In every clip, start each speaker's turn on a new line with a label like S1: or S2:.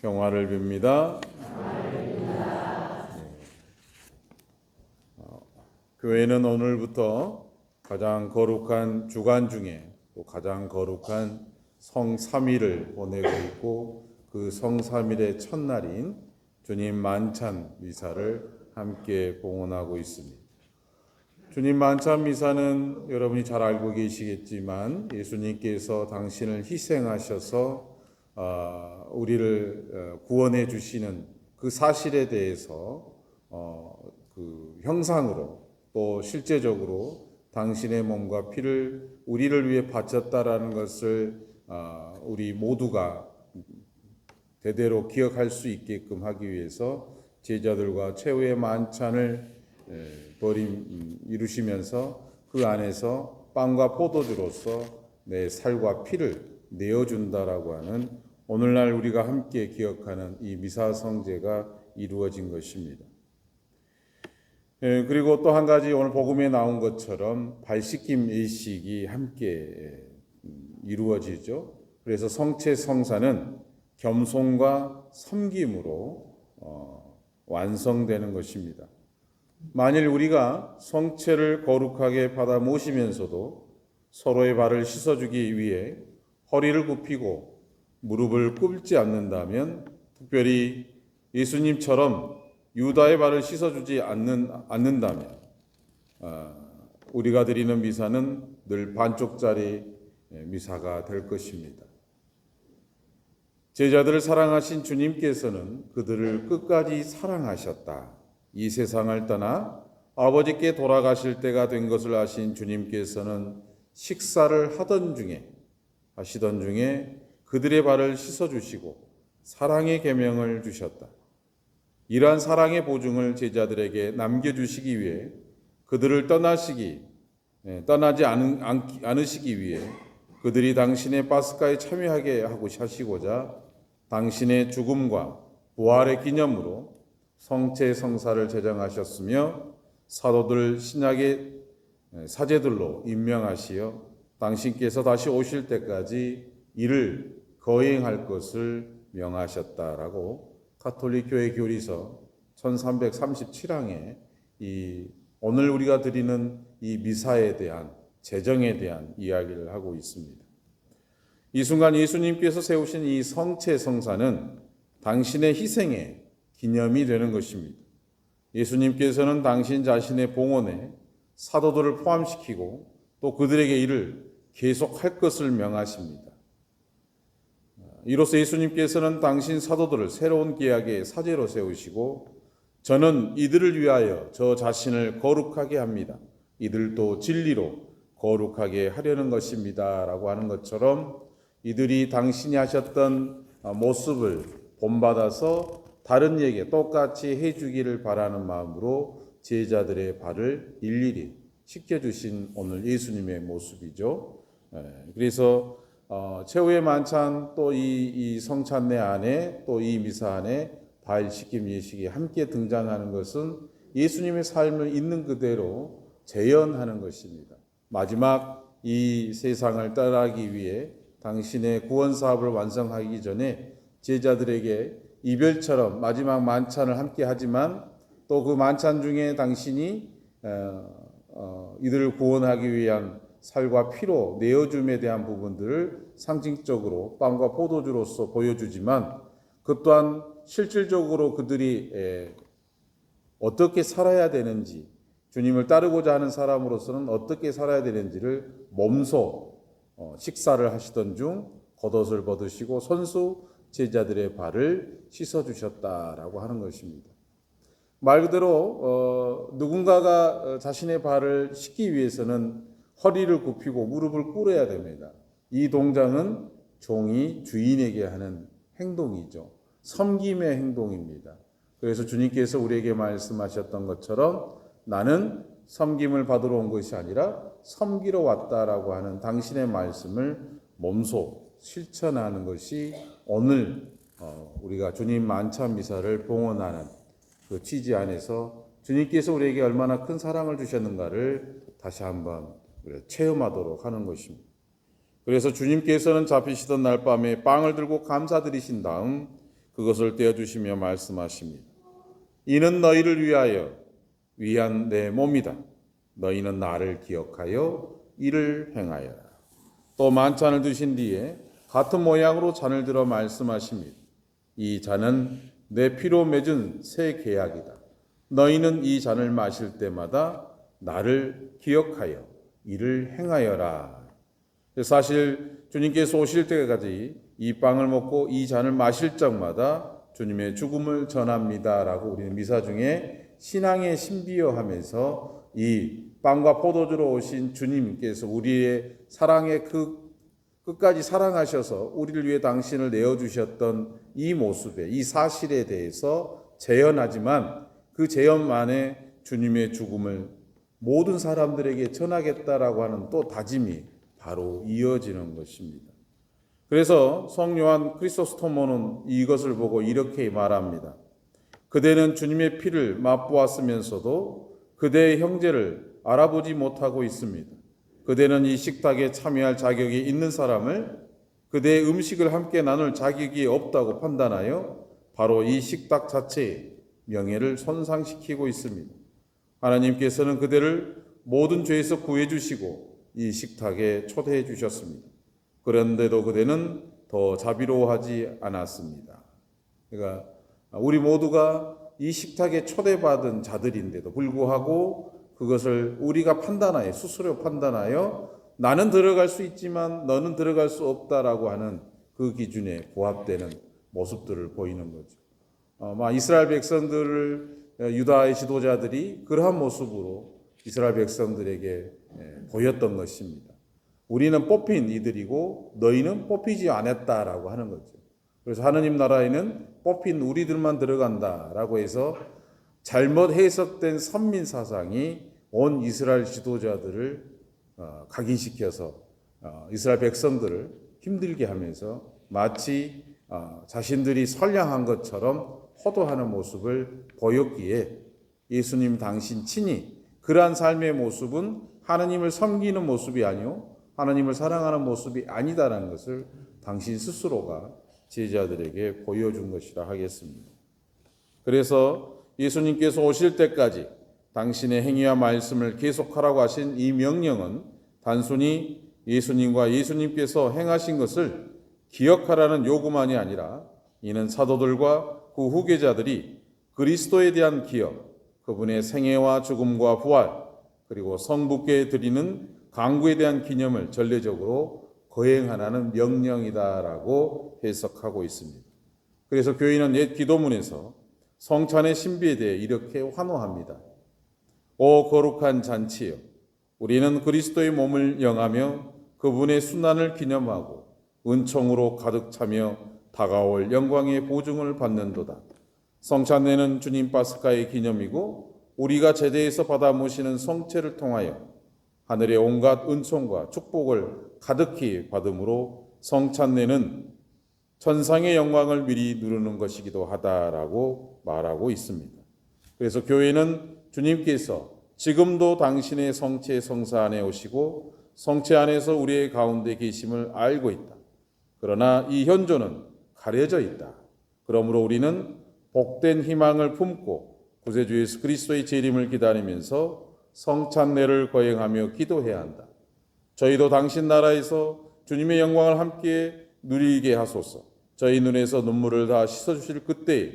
S1: 평화를 빕니다. 교회는 오늘부터 가장 거룩한 주간 중에 또 가장 거룩한 성삼일을 보내고 있고, 그 성삼일의 첫날인 주님 만찬 미사를 함께 봉헌하고 있습니다. 주님 만찬 미사는 여러분이 잘 알고 계시겠지만, 예수님께서 당신을 희생하셔서 우리를 구원해 주시는 그 사실에 대해서 그 형상으로 또 실제적으로 당신의 몸과 피를 우리를 위해 바쳤다라는 것을 우리 모두가 대대로 기억할 수 있게끔 하기 위해서 제자들과 최후의 만찬을 이루시면서 그 안에서 빵과 포도주로서 내 살과 피를 내어준다라고 하는 오늘날 우리가 함께 기억하는 이 미사 성제가 이루어진 것입니다. 그리고 또 한 가지, 오늘 복음에 나온 것처럼 발씻김 예식이 함께 이루어지죠. 그래서 성체 성사는 겸손과 섬김으로 완성되는 것입니다. 만일 우리가 성체를 거룩하게 받아 모시면서도 서로의 발을 씻어주기 위해 허리를 굽히고 무릎을 꿇지 않는다면, 특별히 예수님처럼 유다의 발을 씻어주지 않는다면 우리가 드리는 미사는 늘 반쪽짜리 미사가 될 것입니다. 제자들을 사랑하신 주님께서는 그들을 끝까지 사랑하셨다. 이 세상을 떠나 아버지께 돌아가실 때가 된 것을 아신 주님께서는 식사를 하시던 중에 그들의 발을 씻어주시고 사랑의 계명을 주셨다. 이러한 사랑의 보증을 제자들에게 남겨주시기 위해 그들을 떠나지 않으시기 위해 그들이 당신의 파스카에 참여하게 하시고자 당신의 죽음과 부활의 기념으로 성체 성사를 제정하셨으며, 사도들 신약의 사제들로 임명하시어 당신께서 다시 오실 때까지 이를 거행할 것을 명하셨다라고 가톨릭 교회 교리서 1337항에 오늘 우리가 드리는 이 미사에 대한, 제정에 대한 이야기를 하고 있습니다. 이 순간 예수님께서 세우신 이 성체 성사는 당신의 희생의 기념이 되는 것입니다. 예수님께서는 당신 자신의 봉헌에 사도들을 포함시키고 또 그들에게 이를 계속할 것을 명하십니다. 이로써 예수님께서는 당신 사도들을 새로운 계약의 사제로 세우시고, 저는 이들을 위하여 저 자신을 거룩하게 합니다. 이들도 진리로 거룩하게 하려는 것입니다. 라고 하는 것처럼 이들이 당신이 하셨던 모습을 본받아서 다른 이에게 똑같이 해주기를 바라는 마음으로 제자들의 발을 일일이 씻겨주신 오늘 예수님의 모습이죠. 그래서 최후의 만찬, 또 이 성찬례 안에, 또 이 미사 안에 발 씻김 예식이 함께 등장하는 것은 예수님의 삶을 있는 그대로 재현하는 것입니다. 마지막 이 세상을 떠나기 위해 당신의 구원 사업을 완성하기 전에 제자들에게 이별처럼 마지막 만찬을 함께 하지만, 또 그 만찬 중에 당신이 이들을 구원하기 위한 살과 피로 내어줌에 대한 부분들을 상징적으로 빵과 포도주로서 보여주지만, 그 또한 실질적으로 그들이 어떻게 살아야 되는지, 주님을 따르고자 하는 사람으로서는 어떻게 살아야 되는지를 몸소 식사를 하시던 중 겉옷을 벗으시고 손수 제자들의 발을 씻어주셨다라고 하는 것입니다. 말 그대로 누군가가 자신의 발을 씻기 위해서는 허리를 굽히고 무릎을 꿇어야 됩니다. 이 동작은 종이 주인에게 하는 행동이죠. 섬김의 행동입니다. 그래서 주님께서 우리에게 말씀하셨던 것처럼 나는 섬김을 받으러 온 것이 아니라 섬기러 왔다라고 하는 당신의 말씀을 몸소 실천하는 것이 오늘 우리가 주님 만찬 미사를 봉헌하는 그 취지 안에서 주님께서 우리에게 얼마나 큰 사랑을 주셨는가를 다시 한번 체험하도록 하는 것입니다. 그래서 주님께서는 잡히시던 날 밤에 빵을 들고 감사드리신 다음 그것을 떼어주시며 말씀하십니다. 이는 너희를 위한 내 몸이다. 너희는 나를 기억하여 이를 행하여라. 또 만찬을 드신 뒤에 같은 모양으로 잔을 들어 말씀하십니다. 이 잔은 내 피로 맺은 새 계약이다. 너희는 이 잔을 마실 때마다 나를 기억하여 이를 행하여라. 사실 주님께서 오실 때까지 이 빵을 먹고 이 잔을 마실 적마다 주님의 죽음을 전합니다라고 우리는 미사 중에 신앙의 신비어하면서 이 빵과 포도주로 오신 주님께서 우리의 사랑의 끝까지 사랑하셔서 우리를 위해 당신을 내어주셨던 이 모습에, 이 사실에 대해서 재현하지만 그 재현 안에 주님의 죽음을 모든 사람들에게 전하겠다라고 하는 또 다짐이 바로 이어지는 것입니다. 그래서 성요한 크리소스토모는 이것을 보고 이렇게 말합니다. 그대는 주님의 피를 맛보았으면서도 그대의 형제를 알아보지 못하고 있습니다. 그대는 이 식탁에 참여할 자격이 있는 사람을 그대의 음식을 함께 나눌 자격이 없다고 판단하여 바로 이 식탁 자체의 명예를 손상시키고 있습니다. 하나님께서는 그대를 모든 죄에서 구해 주시고 이 식탁에 초대해 주셨습니다. 그런데도 그대는 더 자비로워하지 않았습니다. 그러니까 우리 모두가 이 식탁에 초대받은 자들인데도 불구하고 그것을 우리가 스스로 판단하여 나는 들어갈 수 있지만 너는 들어갈 수 없다라고 하는 그 기준에 부합되는 모습들을 보이는 거죠. 이스라엘 백성들을 유다의 지도자들이 그러한 모습으로 이스라엘 백성들에게 보였던 것입니다. 우리는 뽑힌 이들이고 너희는 뽑히지 않았다라고 하는 거죠. 그래서 하느님 나라에는 뽑힌 우리들만 들어간다라고 해서 잘못 해석된 선민 사상이 온 이스라엘 지도자들을 각인시켜서 이스라엘 백성들을 힘들게 하면서 마치 자신들이 선량한 것처럼 호도하는 모습을 보였기에 예수님 당신 친히 그러한 삶의 모습은 하나님을 섬기는 모습이 아니요 하나님을 사랑하는 모습이 아니다라는 것을 당신 스스로가 제자들에게 보여준 것이라 하겠습니다. 그래서 예수님께서 오실 때까지 당신의 행위와 말씀을 계속하라고 하신 이 명령은 단순히 예수님과 예수님께서 행하신 것을 기억하라는 요구만이 아니라 이는 사도들과 그 후계자들이 그리스도에 대한 기억, 그분의 생애와 죽음과 부활, 그리고 성부께 드리는 강구에 대한 기념을 전례적으로 거행하라는 명령이다라고 해석하고 있습니다. 그래서 교인은 옛 기도문에서 성찬의 신비에 대해 이렇게 환호합니다. 오 거룩한 잔치여, 우리는 그리스도의 몸을 영하며 그분의 순환을 기념하고 은총으로 가득 차며 다가올 영광의 보증을 받는도다. 성찬례는 주님 파스카의 기념이고 우리가 제대에서 받아 모시는 성체를 통하여 하늘의 온갖 은총과 축복을 가득히 받음으로 성찬례는 천상의 영광을 미리 누르는 것이기도 하다라고 말하고 있습니다. 그래서 교회는 주님께서 지금도 당신의 성체 성사 안에 오시고 성체 안에서 우리의 가운데 계심을 알고 있다. 그러나 이 현존은 가려져 있다. 그러므로 우리는 복된 희망을 품고 구세주 예수 그리스도의 재림을 기다리면서 성찬례를 거행하며 기도해야 한다. 저희도 당신 나라에서 주님의 영광을 함께 누리게 하소서. 저희 눈에서 눈물을 다 씻어주실 그때에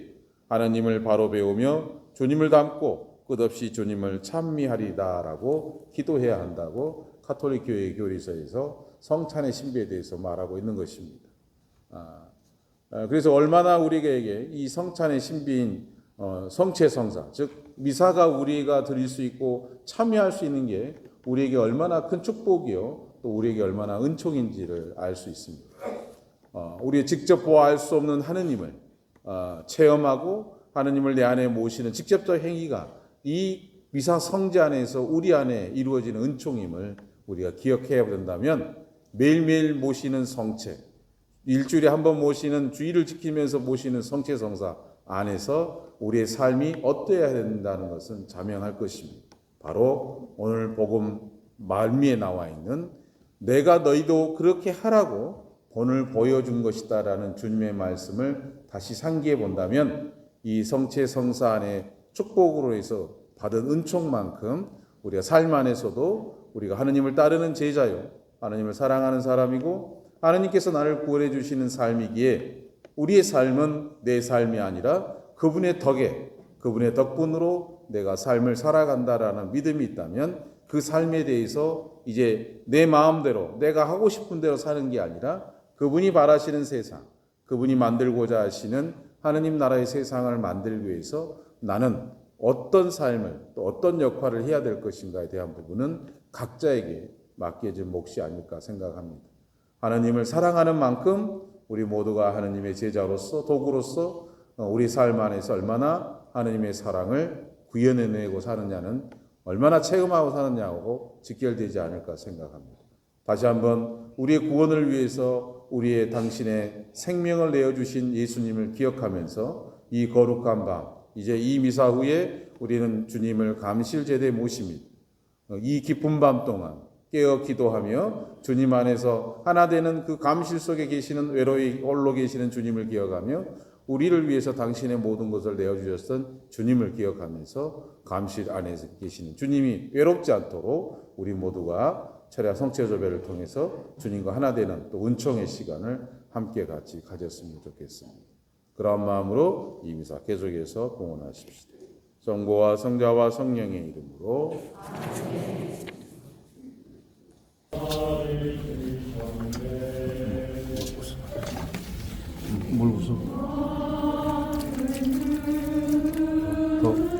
S1: 하나님을 바로 배우며 주님을 닮고 끝없이 주님을 찬미하리다라고 기도해야 한다고 가톨릭 교회 교리서에서 성찬의 신비에 대해서 말하고 있는 것입니다. 그래서 얼마나 우리에게 이 성찬의 신비인 성체성사, 즉 미사가 우리가 드릴 수 있고 참여할 수 있는 게 우리에게 얼마나 큰 축복이요 또 우리에게 얼마나 은총인지를 알 수 있습니다. 우리 직접 보아 알 수 없는 하느님을 체험하고 하느님을 내 안에 모시는 직접적 행위가 이 미사 성제 안에서 우리 안에 이루어지는 은총임을 우리가 기억해야 된다면 매일매일 모시는 성체, 일주일에 한 번 모시는 주일을 지키면서 모시는 성체 성사 안에서 우리의 삶이 어떠해야 된다는 것은 자명할 것입니다. 바로 오늘 복음 말미에 나와 있는 내가 너희도 그렇게 하라고 본을 보여준 것이다라는 주님의 말씀을 다시 상기해 본다면 이 성체 성사 안에 축복으로 해서 받은 은총만큼 우리가 삶 안에서도 우리가 하느님을 따르는 제자요, 하느님을 사랑하는 사람이고 하느님께서 나를 구원해 주시는 삶이기에 우리의 삶은 내 삶이 아니라 그분의 덕에, 그분의 덕분으로 내가 삶을 살아간다라는 믿음이 있다면 그 삶에 대해서 이제 내 마음대로 내가 하고 싶은 대로 사는 게 아니라 그분이 바라시는 세상, 그분이 만들고자 하시는 하느님 나라의 세상을 만들기 위해서 나는 어떤 삶을 또 어떤 역할을 해야 될 것인가에 대한 부분은 각자에게 맡겨진 몫이 아닐까 생각합니다. 하느님을 사랑하는 만큼 우리 모두가 하느님의 제자로서 도구로서 우리 삶 안에서 얼마나 하느님의 사랑을 구현해내고 사느냐는 얼마나 체험하고 사느냐고 직결되지 않을까 생각합니다. 다시 한번 우리의 구원을 위해서 우리의 당신의 생명을 내어주신 예수님을 기억하면서 이 거룩한 밤, 이제 이 미사 후에 우리는 주님을 감실 제대에 모십니다. 이 깊은 밤 동안 깨어 기도하며 주님 안에서 하나 되는 그 감실 속에 계시는 외로이 홀로 계시는 주님을 기억하며 우리를 위해서 당신의 모든 것을 내어주셨던 주님을 기억하면서 감실 안에서 계시는 주님이 외롭지 않도록 우리 모두가 철야 성체조배를 통해서 주님과 하나 되는 또 은총의 시간을 함께 같이 가졌으면 좋겠습니다. 그런 마음으로 이 미사 계속해서 봉헌하십시다. 성부와 성자와 성령의 이름으로 뭘 웃어? 더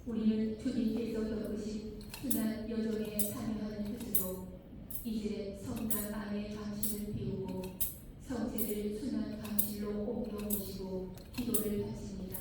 S2: 우리는 주님께서 겪으신 순한 여정에 참여하는 뜻으로 이제 성당 안의 감실을 비우고 성체를 순한 감실로 옮겨 모시고 기도를 바칩니다.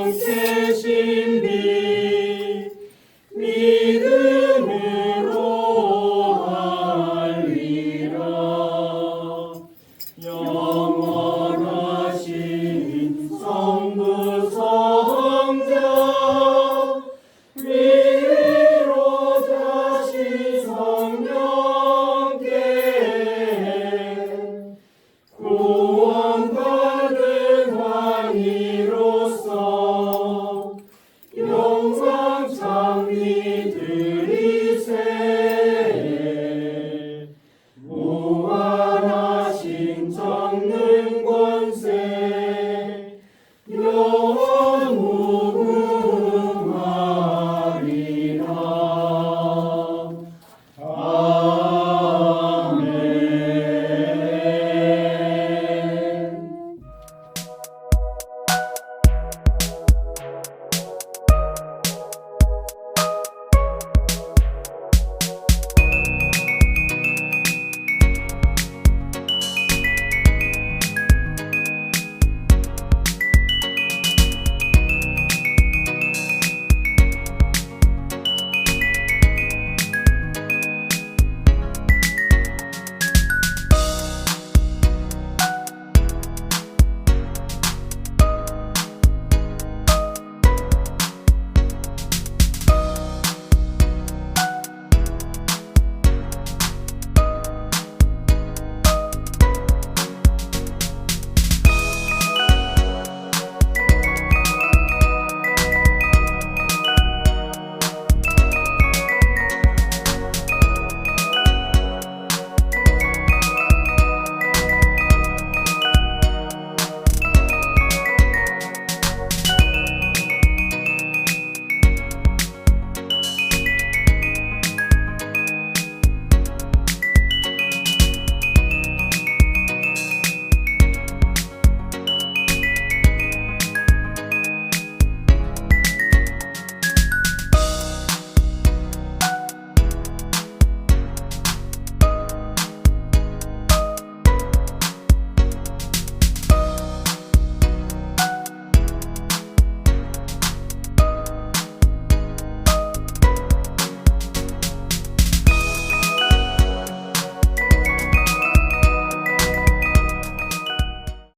S3: 영생신